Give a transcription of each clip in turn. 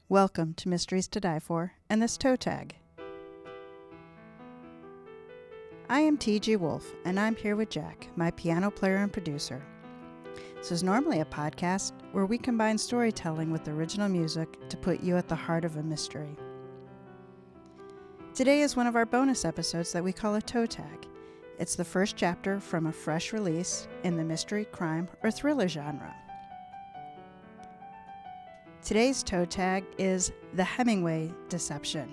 Welcome to Mysteries to Die For and this toe tag. I am TG Wolff, and I'm here with Jack, my piano player and producer. This is normally a podcast where we combine storytelling with original music to put you at the heart of a mystery. Today is one of our bonus episodes that we call a toe tag. It's the first chapter from a fresh release in the mystery, crime, or thriller genre. Today's toe tag is The Hemingway Deception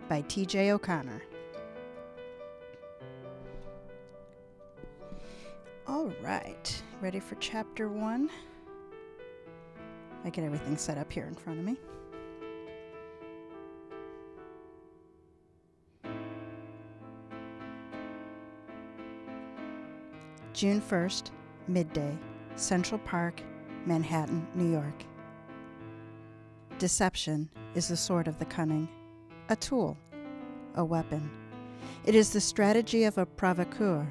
by TJ O'Connor. All right, ready for chapter 1? I get everything set up here in front of me. June 1st, midday, Central Park, Manhattan, New York. Deception is the sword of the cunning, a tool, a weapon. It is the strategy of a provocateur,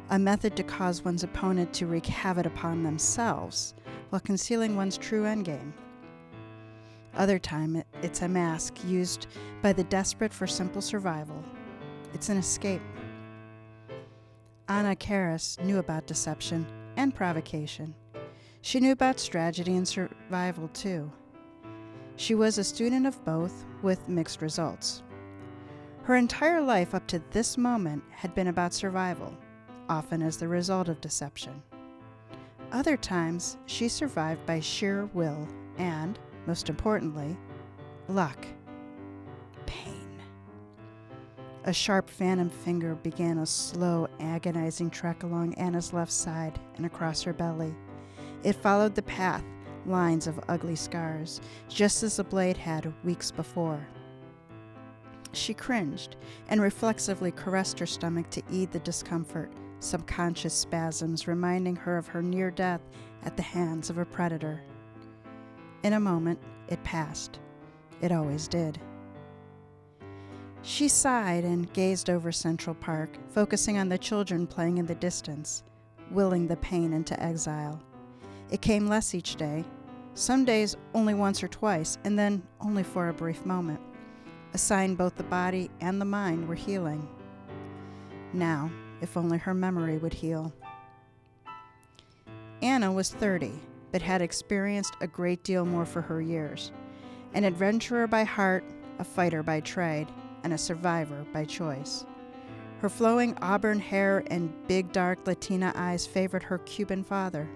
a method to cause one's opponent to wreak havoc upon themselves while concealing one's true endgame. Other time, it's a mask used by the desperate for simple survival. It's an escape. Anna Karas knew about deception and provocation. She knew about strategy and survival too. She was a student of both with mixed results. Her entire life up to this moment had been about survival, often as the result of deception. Other times, she survived by sheer will and, most importantly, luck. Pain. A sharp phantom finger began a slow, agonizing trek along Anna's left side and across her belly. It followed the path, lines of ugly scars, just as the blade had weeks before. She cringed and reflexively caressed her stomach to ease the discomfort, subconscious spasms reminding her of her near death at the hands of a predator. In a moment, it passed. It always did. She sighed and gazed over Central Park, focusing on the children playing in the distance, willing the pain into exile. It came less each day. Some days only once or twice, and then only for a brief moment. A sign both the body and the mind were healing. Now, if only her memory would heal. Anna was 30, but had experienced a great deal more for her years. An adventurer by heart, a fighter by trade, and a survivor by choice. Her flowing auburn hair and big dark Latina eyes favored her Cuban father.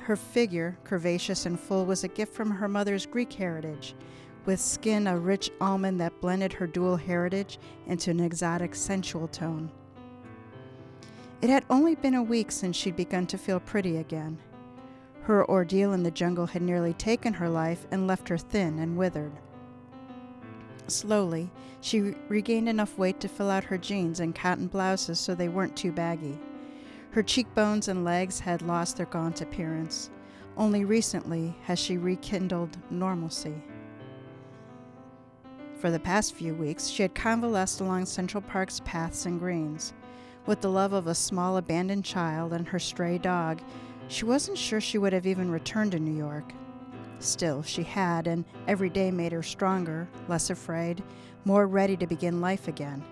Her figure, curvaceous and full, was a gift from her mother's Greek heritage, with skin a rich almond that blended her dual heritage into an exotic, sensual tone. It had only been a week since she'd begun to feel pretty again. Her ordeal in the jungle had nearly taken her life and left her thin and withered. Slowly, she regained enough weight to fill out her jeans and cotton blouses so they weren't too baggy. Her cheekbones and legs had lost their gaunt appearance. Only recently has she rekindled normalcy. For the past few weeks, she had convalesced along Central Park's paths and greens. With the love of a small abandoned child and her stray dog, she wasn't sure she would have even returned to New York. Still, she had, and every day made her stronger, less afraid, more ready to begin life again.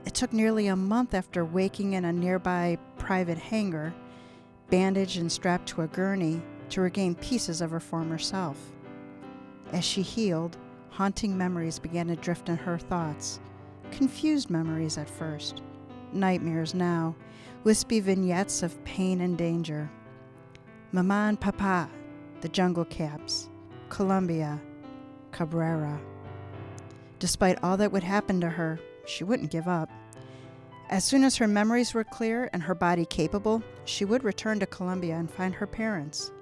It took nearly a month after waking in a nearby private hangar, bandaged and strapped to a gurney, to regain pieces of her former self. As she healed, haunting memories began to drift in her thoughts. Confused memories at first. Nightmares now, wispy vignettes of pain and danger. Mama and Papa, the jungle camps, Colombia, Cabrera. Despite all that would happen to her, she wouldn't give up. As soon as her memories were clear and her body capable, she would return to Colombia and find her parents.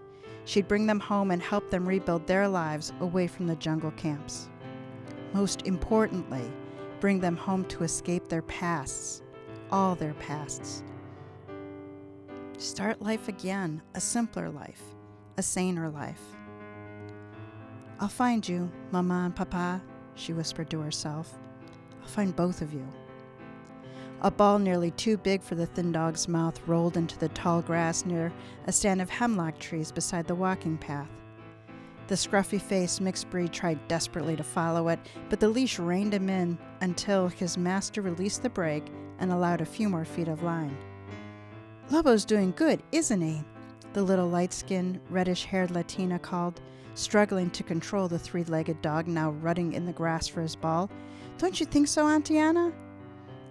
She'd bring them home and help them rebuild their lives away from the jungle camps. Most importantly, bring them home to escape their pasts, all their pasts. Start life again, a simpler life, a saner life. I'll find you, Mama and Papa, she whispered to herself. I'll find both of you. A ball nearly too big for the thin dog's mouth rolled into the tall grass near a stand of hemlock trees beside the walking path. The scruffy-faced mixed breed tried desperately to follow it, but the leash reined him in until his master released the brake and allowed a few more feet of line. "Lobo's doing good, isn't he?" the little light-skinned, reddish-haired Latina called, struggling to control the three-legged dog now rutting in the grass for his ball. "Don't you think so, Auntie Anna?"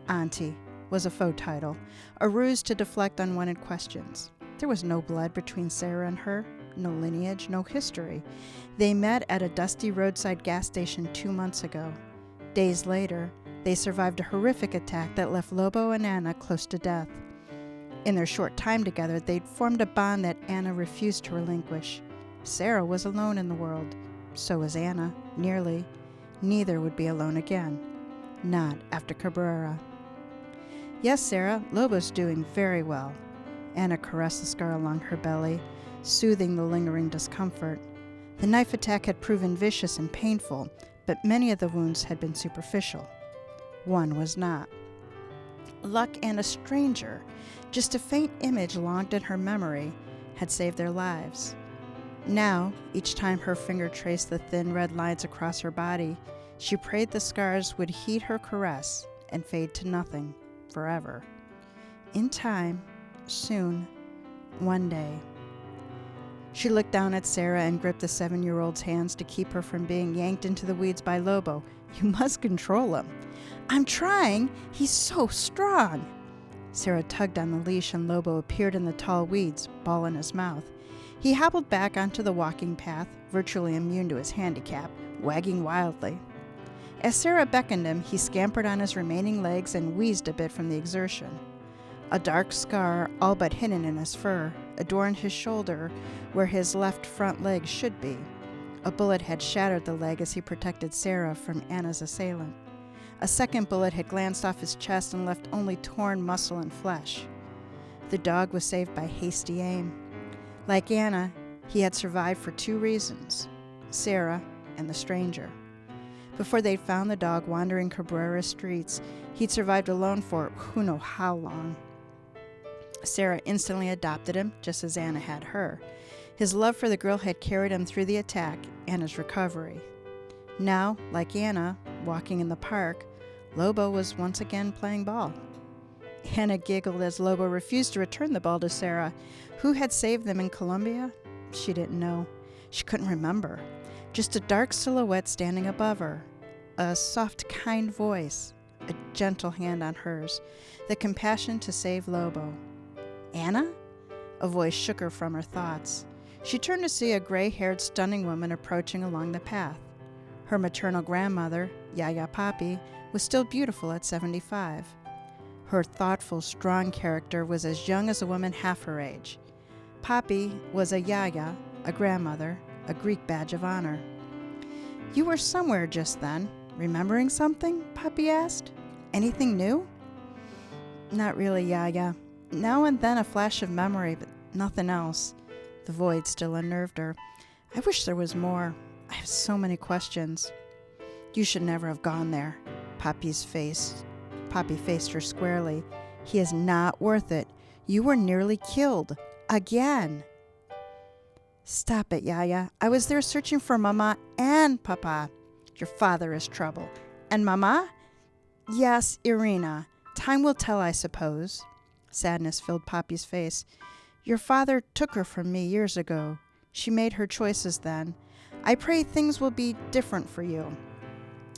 Auntie was a faux title, a ruse to deflect unwanted questions. There was no blood between Sarah and her, no lineage, no history. They met at a dusty roadside gas station 2 months ago. Days later, they survived a horrific attack that left Lobo and Anna close to death. In their short time together, they'd formed a bond that Anna refused to relinquish. Sarah was alone in the world. So was Anna, nearly. Neither would be alone again. Not after Cabrera. "Yes, Sarah, Lobo's doing very well." Anna caressed the scar along her belly, soothing the lingering discomfort. The knife attack had proven vicious and painful, but many of the wounds had been superficial. One was not. Luck and a stranger, just a faint image logged in her memory, had saved their lives. Now, each time her finger traced the thin red lines across her body, she prayed the scars would heed her caress and fade to nothing forever. In time, soon, one day. She looked down at Sarah and gripped the 7-year-old's hands to keep her from being yanked into the weeds by Lobo. "You must control him." "I'm trying. He's so strong." Sarah tugged on the leash and Lobo appeared in the tall weeds, ball in his mouth. He hobbled back onto the walking path, virtually immune to his handicap, wagging wildly. As Sarah beckoned him, he scampered on his remaining legs and wheezed a bit from the exertion. A dark scar, all but hidden in his fur, adorned his shoulder where his left front leg should be. A bullet had shattered the leg as he protected Sarah from Anna's assailant. A second bullet had glanced off his chest and left only torn muscle and flesh. The dog was saved by hasty aim. Like Anna, he had survived for 2 reasons: Sarah and the stranger. Before they'd found the dog wandering Cabrera streets, he'd survived alone for who knows how long. Sarah instantly adopted him, just as Anna had her. His love for the girl had carried him through the attack and his recovery. Now, like Anna, walking in the park, Lobo was once again playing ball. Anna giggled as Lobo refused to return the ball to Sarah. Who had saved them in Colombia? She didn't know. She couldn't remember. Just a dark silhouette standing above her. A soft, kind voice. A gentle hand on hers. The compassion to save Lobo. "Anna?" A voice shook her from her thoughts. She turned to see a gray-haired, stunning woman approaching along the path. Her maternal grandmother, Yaya Papi, was still beautiful at 75. Her thoughtful, strong character was as young as a woman half her age. Papi was a Yaya, a grandmother, a Greek badge of honor. "You were somewhere just then. Remembering something?" Papi asked. "Anything new?" "Not really, Yaya. Now and then a flash of memory, but nothing else." The void still unnerved her. "I wish there was more. I have so many questions." "You should never have gone there." Papi faced her squarely. "He is not worth it. You were nearly killed. Again." "Stop it, Yaya. I was there searching for Mama and Papa." "Your father is trouble." "And Mama?" "Yes, Irina. Time will tell, I suppose." Sadness filled Papi's face. "Your father took her from me years ago. She made her choices then. I pray things will be different for you.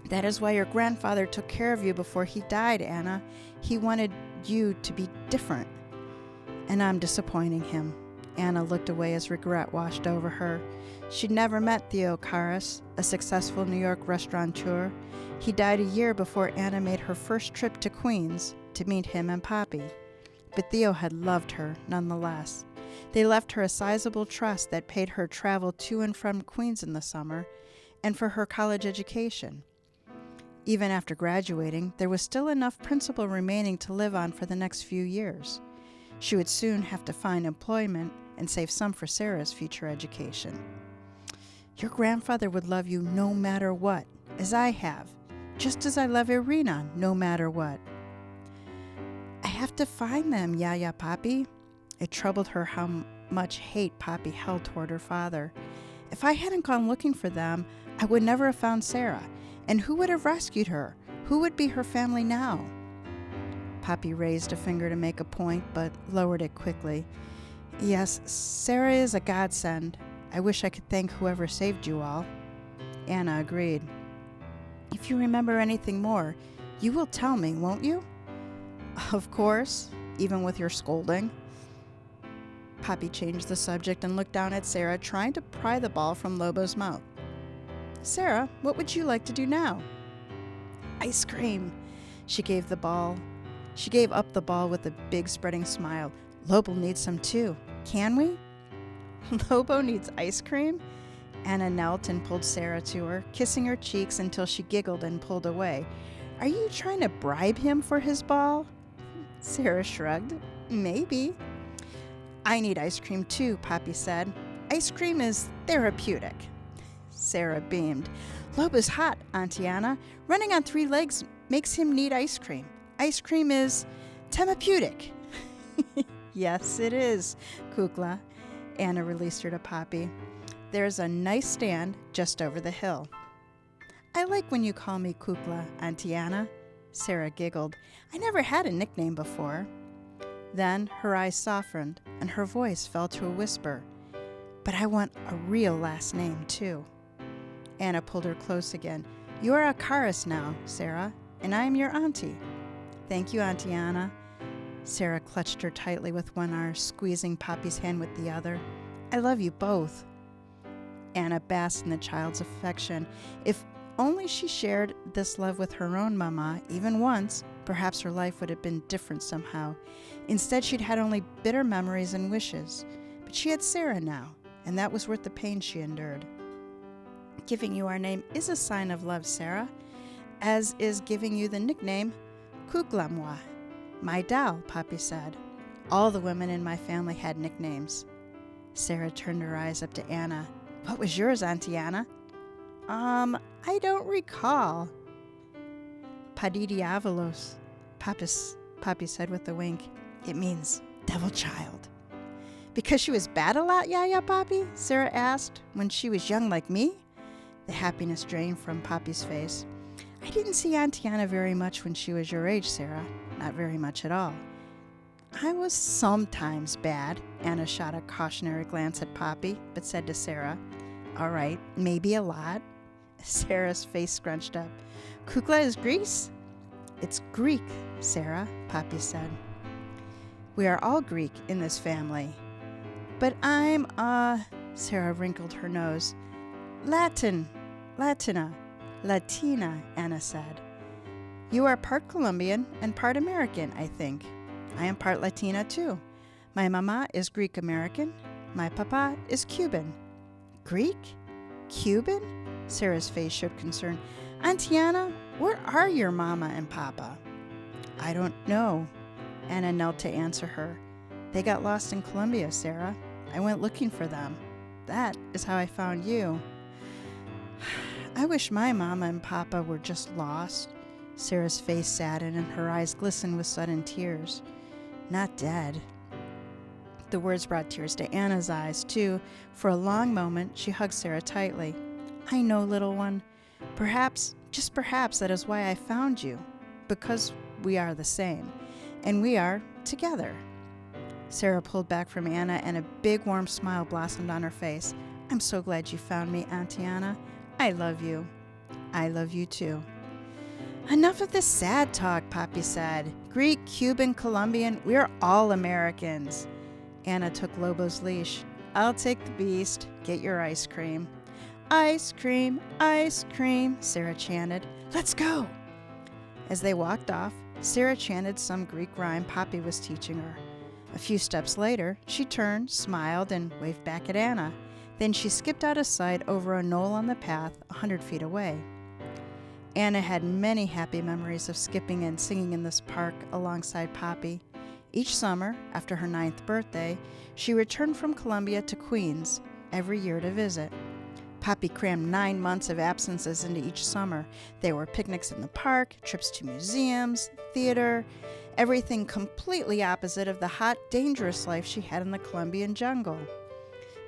That is why your grandfather took care of you before he died, Anna. He wanted you to be different. And I'm disappointing him." Anna looked away as regret washed over her. She'd never met Theo Caras, a successful New York restaurateur. He died a year before Anna made her first trip to Queens to meet him and Papi. But Theo had loved her nonetheless. They left her a sizable trust that paid her travel to and from Queens in the summer and for her college education. Even after graduating, there was still enough principal remaining to live on for the next few years. She would soon have to find employment and save some for Sarah's future education. "Your grandfather would love you no matter what, as I have, just as I love Irina no matter what." "I have to find them, Yaya Papi." It troubled her how much hate Papi held toward her father. If I hadn't gone looking for them, I would never have found Sarah. And who would have rescued her? Who would be her family now? Poppy raised a finger to make a point, but lowered it quickly. Yes, Sarah is a godsend. I wish I could thank whoever saved you all. Anna agreed. If you remember anything more, you will tell me, won't you? Of course, even with your scolding. Poppy changed the subject and looked down at Sarah, trying to pry the ball from Lobo's mouth. Sarah, what would you like to do now? Ice cream. She gave up the ball with a big spreading smile. Lobo needs some too. Can we? Lobo needs ice cream? Anna knelt and pulled Sarah to her, kissing her cheeks until she giggled and pulled away. Are you trying to bribe him for his ball? Sarah shrugged. Maybe. I need ice cream too, Poppy said. Ice cream is therapeutic. Sarah beamed. Lobo's hot, Auntie Anna. Running on 3 legs makes him need ice cream. Ice cream is therapeutic. Yes, it is, Kukla. Anna released her to Poppy. There's a nice stand just over the hill. I like when you call me Kukla, Auntie Anna. Sarah giggled. I never had a nickname before. Then her eyes softened and her voice fell to a whisper. But I want a real last name, too. Anna pulled her close again. You're a Karis now, Sarah, and I'm your auntie. Thank you, Auntie Anna. Sarah clutched her tightly with one arm, squeezing Poppy's hand with the other. I love you both. Anna basked in the child's affection. If only she shared this love with her own mama, even once, perhaps her life would have been different somehow. Instead, she'd had only bitter memories and wishes. But she had Sarah now, and that was worth the pain she endured. Giving you our name is a sign of love, Sarah, as is giving you the nickname Kuklamwa. My doll, Poppy said. All the women in my family had nicknames. Sarah turned her eyes up to Anna. What was yours, Auntie Anna? I don't recall. Padidi Avalos, Poppy said with a wink. It means devil child. Because she was bad a lot, Yaya Poppy? Sarah asked. When she was young like me? The happiness drained from Poppy's face. I didn't see Auntie Anna very much when she was your age, Sarah. Not very much at all. I was sometimes bad. Anna shot a cautionary glance at Poppy, but said to Sarah, all right, maybe a lot. Sarah's face scrunched up. Kukla is Greece? It's Greek, Sarah, Poppy said. We are all Greek in this family. But I'm, Sarah wrinkled her nose. Latina, Anna said. You are part Colombian and part American, I think. I am part Latina, too. My mama is Greek-American. My papa is Cuban. Greek? Cuban? Sarah's face showed concern. Auntie Anna, where are your mama and papa? I don't know. Anna knelt to answer her. They got lost in Colombia, Sarah. I went looking for them. That is how I found you. I wish my mama and papa were just lost. Sarah's face saddened and her eyes glistened with sudden tears. Not dead. The words brought tears to Anna's eyes, too. For a long moment, she hugged Sarah tightly. I know, little one. Perhaps, just perhaps, that is why I found you. Because we are the same. And we are together. Sarah pulled back from Anna, and a big, warm smile blossomed on her face. I'm so glad you found me, Auntie Anna. I love you. I love you, too. Enough of this sad talk, Poppy said. Greek, Cuban, Colombian, we're all Americans. Anna took Lobo's leash. I'll take the beast. Get your ice cream. Ice cream, Sarah chanted. Let's go. As they walked off, Sarah chanted some Greek rhyme Poppy was teaching her. A few steps later, she turned, smiled, and waved back at Anna. Then she skipped out of sight over a knoll on the path 100 feet away. Anna had many happy memories of skipping and singing in this park alongside Poppy. Each summer, after her 9th birthday, she returned from Columbia to Queens every year to visit. Poppy crammed 9 months of absences into each summer. There were picnics in the park, trips to museums, theater, everything completely opposite of the hot, dangerous life she had in the Colombian jungle.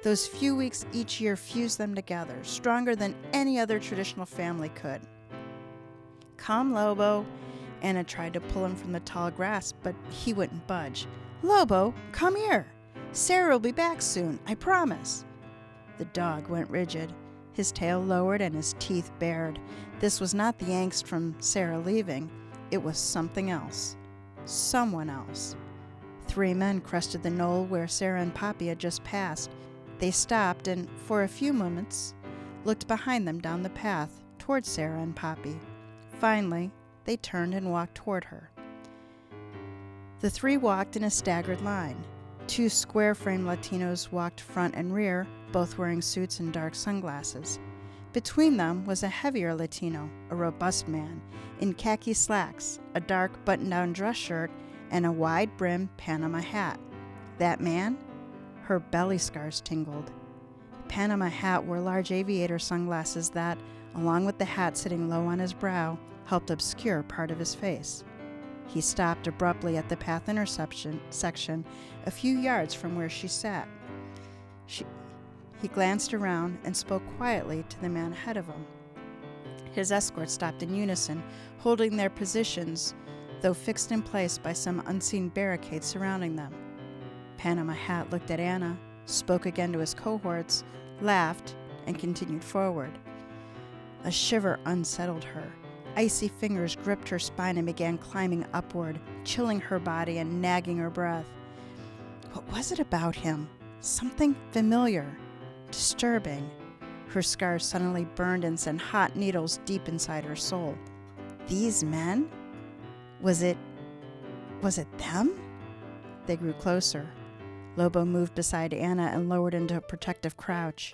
Those few weeks each year fused them together, stronger than any other traditional family could. "Come, Lobo." Anna tried to pull him from the tall grass, but he wouldn't budge. "Lobo, come here. Sarah will be back soon, I promise." The dog went rigid, his tail lowered and his teeth bared. This was not the angst from Sarah leaving. It was something else. Someone else. 3 men crested the knoll where Sarah and Poppy had just passed. They stopped and, for a few moments, looked behind them down the path toward Sarah and Poppy. Finally, they turned and walked toward her. The 3 walked in a staggered line. 2 square-framed Latinos walked front and rear, both wearing suits and dark sunglasses. Between them was a heavier Latino, a robust man, in khaki slacks, a dark button-down dress shirt, and a wide-brimmed Panama hat. That man? Her belly scars tingled. Panama hat wore large aviator sunglasses that, along with the hat sitting low on his brow, helped obscure part of his face. He stopped abruptly at the path section a few yards from where she sat. He glanced around and spoke quietly to the man ahead of him. His escort stopped in unison, holding their positions, though fixed in place by some unseen barricade surrounding them. Panama Hat looked at Anna, spoke again to his cohorts, laughed, and continued forward. A shiver unsettled her. Icy fingers gripped her spine and began climbing upward, chilling her body and nagging her breath. What was it about him? Something familiar, disturbing. Her scars suddenly burned and sent hot needles deep inside her soul. These men? Was it them? They grew closer. Lobo moved beside Anna and lowered into a protective crouch.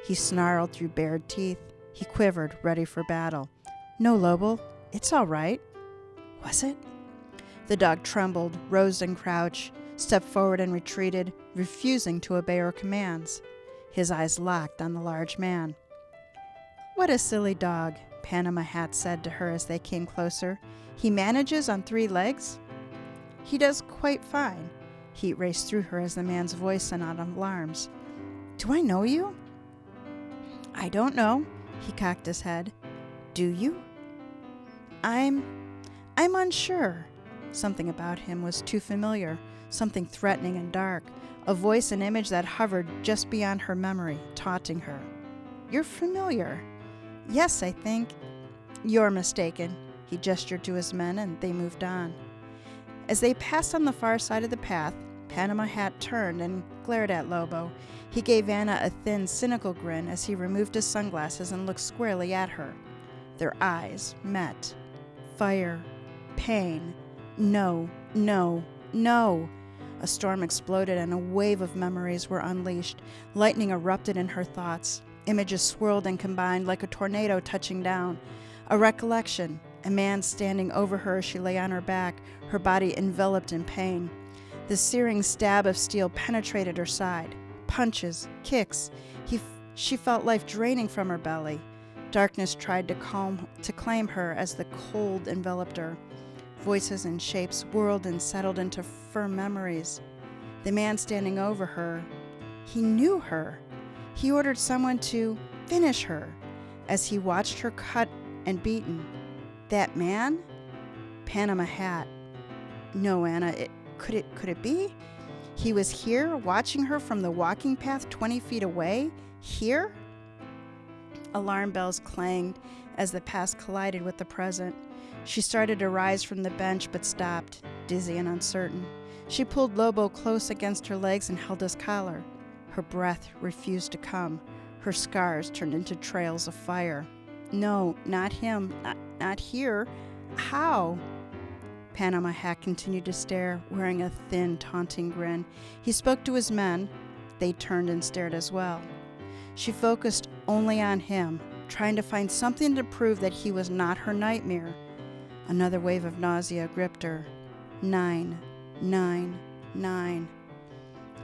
He snarled through bared teeth. He quivered, ready for battle. "No, Lobo, it's all right." Was it? The dog trembled, rose and crouched, stepped forward and retreated, refusing to obey her commands. His eyes locked on the large man. "What a silly dog," Panama Hat said to her as they came closer. "He manages on 3 legs?" "He does quite fine." Heat raced through her as the man's voice sent out alarms. "Do I know you?" "I don't know." He cocked his head. "Do you?" I'm unsure." Something about him was too familiar, something threatening and dark, a voice and image that hovered just beyond her memory, taunting her. "You're familiar." "Yes, I think." "You're mistaken." He gestured to his men, and they moved on. As they passed on the far side of the path, Panama Hat turned and glared at Lobo. He gave Anna a thin, cynical grin as he removed his sunglasses and looked squarely at her. Their eyes met. Fire. Pain. No, no, no. A storm exploded and a wave of memories were unleashed. Lightning erupted in her thoughts. Images swirled and combined like a tornado touching down. A recollection, a man standing over her as she lay on her back, her body enveloped in pain. The searing stab of steel penetrated her side. Punches, kicks. She felt life draining from her belly. Darkness tried to claim her as the cold enveloped her. Voices and shapes whirled and settled into firm memories. The man standing over her, he knew her. He ordered someone to finish her as he watched her cut and beaten. That man? Panama Hat. No, Anna, could it be? He was here, watching her from the walking path 20 feet away? Here? Alarm bells clanged as the past collided with the present. She started to rise from the bench but stopped, dizzy and uncertain. She pulled Lobo close against her legs and held his collar. Her breath refused to come. Her scars turned into trails of fire. No, not him. Not here. How? Panama Hat continued to stare, wearing a thin, taunting grin. He spoke to his men. They turned and stared as well. She focused only on him, trying to find something to prove that he was not her nightmare. Another wave of nausea gripped her. 9, 9, 9.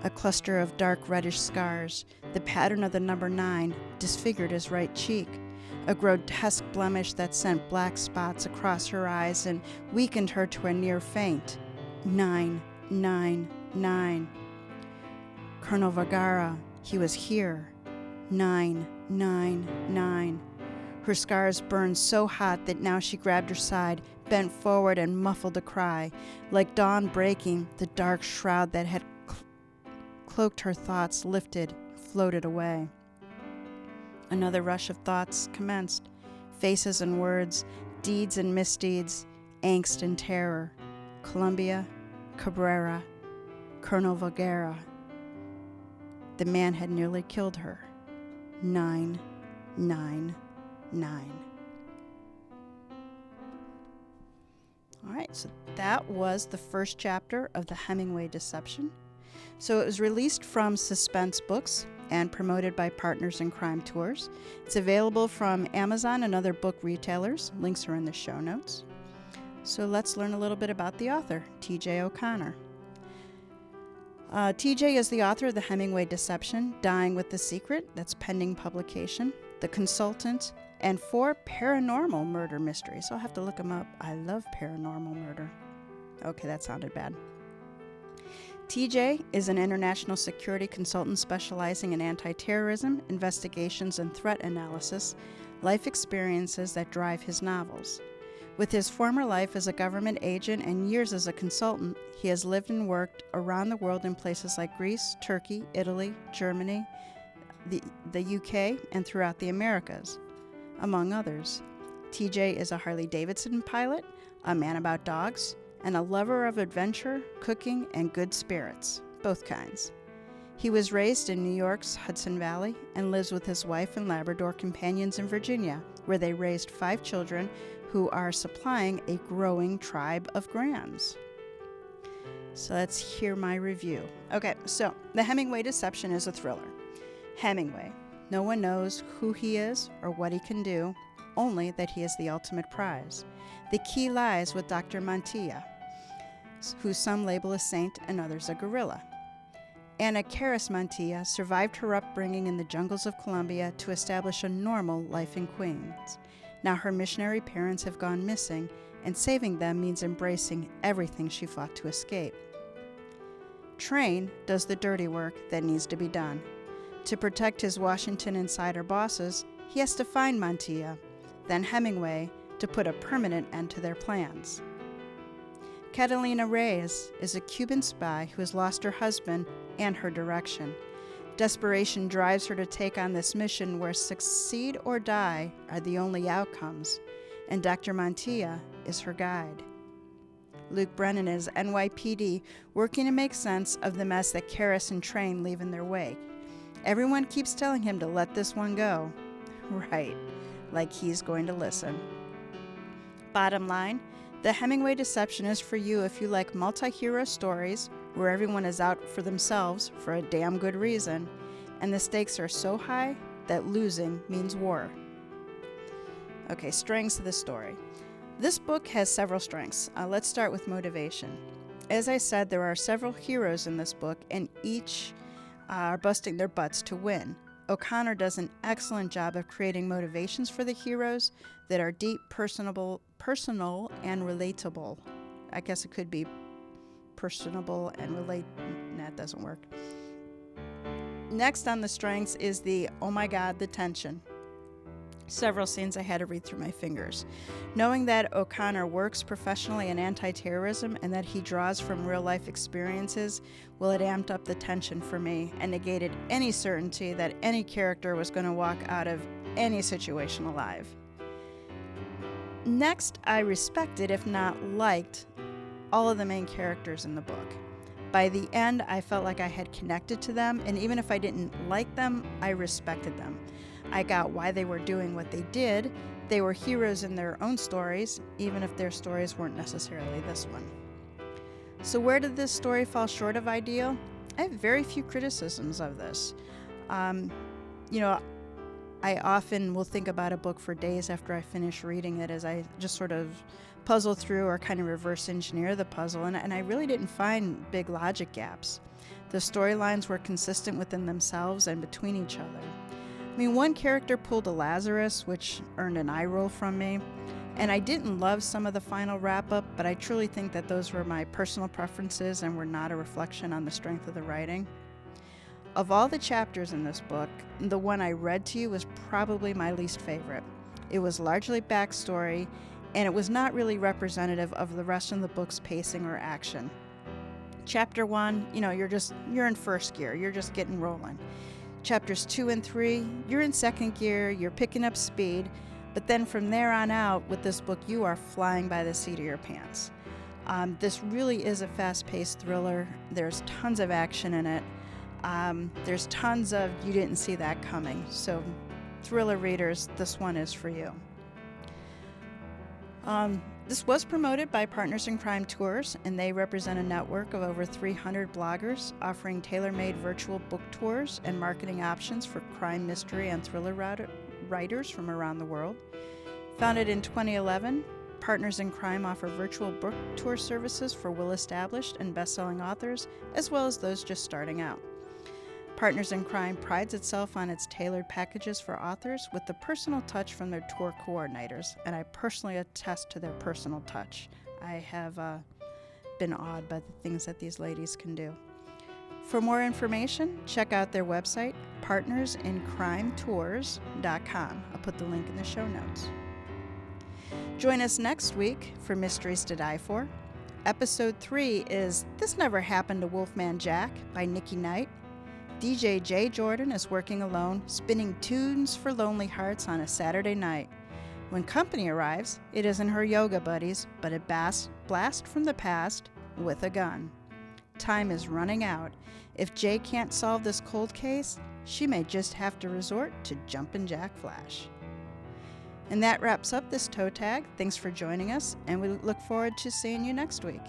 A cluster of dark reddish scars, the pattern of the number 9, disfigured his right cheek. A grotesque blemish that sent black spots across her eyes and weakened her to a near faint. 9, 9, 9. Colonel Vergara, He was here. 999. Her scars burned so hot that now she grabbed her side, bent forward, and muffled a cry. Like dawn breaking, the dark shroud that had cloaked her thoughts lifted, floated away. Another rush of thoughts commenced. Faces and words, deeds and misdeeds, angst and terror. Columbia, Cabrera, Colonel Valguera. The man had nearly killed her. 999. All right, so that was the first chapter of the Hemingway Deception. So it was released from Suspense Books and promoted by Partners in Crime Tours. It's available from Amazon and other book retailers. Links are in the show notes. So let's learn a little bit about the author, TJ O'Connor. TJ is the author of the Hemingway Deception, Dying with the Secret, that's pending publication, The Consultant, and 4 paranormal murder mysteries. I'll have to look them up. I love paranormal murder. Okay, that sounded bad. TJ is an international security consultant specializing in anti-terrorism, investigations, and threat analysis, life experiences that drive his novels. With his former life as a government agent and years as a consultant, he has lived and worked around the world in places like Greece, Turkey, Italy, Germany, the UK, and throughout the Americas, among others. TJ is a Harley Davidson pilot, a man about dogs, and a lover of adventure, cooking, and good spirits, both kinds. He was raised in New York's Hudson Valley and lives with his wife and Labrador companions in Virginia, where they raised 5 children who are supplying a growing tribe of grands. So let's hear my review. Okay, so The Hemingway Deception is a thriller. Hemingway. No one knows who he is or what he can do, only that he is the ultimate prize. The key lies with Dr. Mantilla, who some label a saint and others a gorilla. Anna Caris Mantilla survived her upbringing in the jungles of Colombia to establish a normal life in Queens. Now her missionary parents have gone missing, and saving them means embracing everything she fought to escape. Train does the dirty work that needs to be done. To protect his Washington insider bosses, he has to find Mantilla, then Hemingway, to put a permanent end to their plans. Catalina Reyes is a Cuban spy who has lost her husband and her direction. Desperation drives her to take on this mission where succeed or die are the only outcomes, and Dr. Mantilla is her guide. Luke Brennan is NYPD, working to make sense of the mess that Caris and Train leave in their wake. Everyone keeps telling him to let this one go. Right, like he's going to listen. Bottom line, The Hemingway Deception is for you if you like multi-hero stories where everyone is out for themselves for a damn good reason, and the stakes are so high that losing means war. Okay, strengths of the story. This book has several strengths. Let's start with motivation. As I said, there are several heroes in this book, and each are busting their butts to win. O'Connor does an excellent job of creating motivations for the heroes that are deep, personal, and relatable. I guess it could be personable and relate. That doesn't work. Next on the strengths is the, oh my God, the tension. Several scenes I had to read through my fingers. Knowing that O'Connor works professionally in anti-terrorism and that he draws from real-life experiences, well, it amped up the tension for me and negated any certainty that any character was going to walk out of any situation alive. Next, I respected, if not liked, all of the main characters in the book. By the end, I felt like I had connected to them, and even if I didn't like them, I respected them. I got why they were doing what they did. They were heroes in their own stories, even if their stories weren't necessarily this one. So where did this story fall short of ideal? I have very few criticisms of this. I often will think about a book for days after I finish reading it as I just sort of puzzle through or kind of reverse engineer the puzzle, and I really didn't find big logic gaps. The storylines were consistent within themselves and between each other. I mean, one character pulled a Lazarus, which earned an eye roll from me, and I didn't love some of the final wrap-up, but I truly think that those were my personal preferences and were not a reflection on the strength of the writing. Of all the chapters in this book, the one I read to you was probably my least favorite. It was largely backstory, and it was not really representative of the rest of the book's pacing or action. Chapter 1, you're in first gear, you're just getting rolling. Chapters 2 and 3, you're in second gear, you're picking up speed, but then from there on out, with this book, you are flying by the seat of your pants. This really is a fast-paced thriller. There's tons of action in it. There's tons of you didn't see that coming. So, thriller readers, this one is for you. This was promoted by Partners in Crime Tours, and they represent a network of over 300 bloggers offering tailor-made virtual book tours and marketing options for crime, mystery, and thriller writers from around the world. Founded in 2011, Partners in Crime offer virtual book tour services for well-established and best-selling authors, as well as those just starting out. Partners in Crime prides itself on its tailored packages for authors with the personal touch from their tour coordinators, and I personally attest to their personal touch. I have been awed by the things that these ladies can do. For more information, check out their website, partnersincrimetours.com. I'll put the link in the show notes. Join us next week for Mysteries to Die For. Episode 3 is This Never Happened to Wolfman Jack by Nikki Knight. DJ J. Jordan is working alone, spinning tunes for lonely hearts on a Saturday night. When company arrives, it isn't her yoga buddies, but a blast from the past with a gun. Time is running out. If Jay can't solve this cold case, she may just have to resort to Jumpin' Jack Flash. And that wraps up this toe tag. Thanks for joining us, and we look forward to seeing you next week.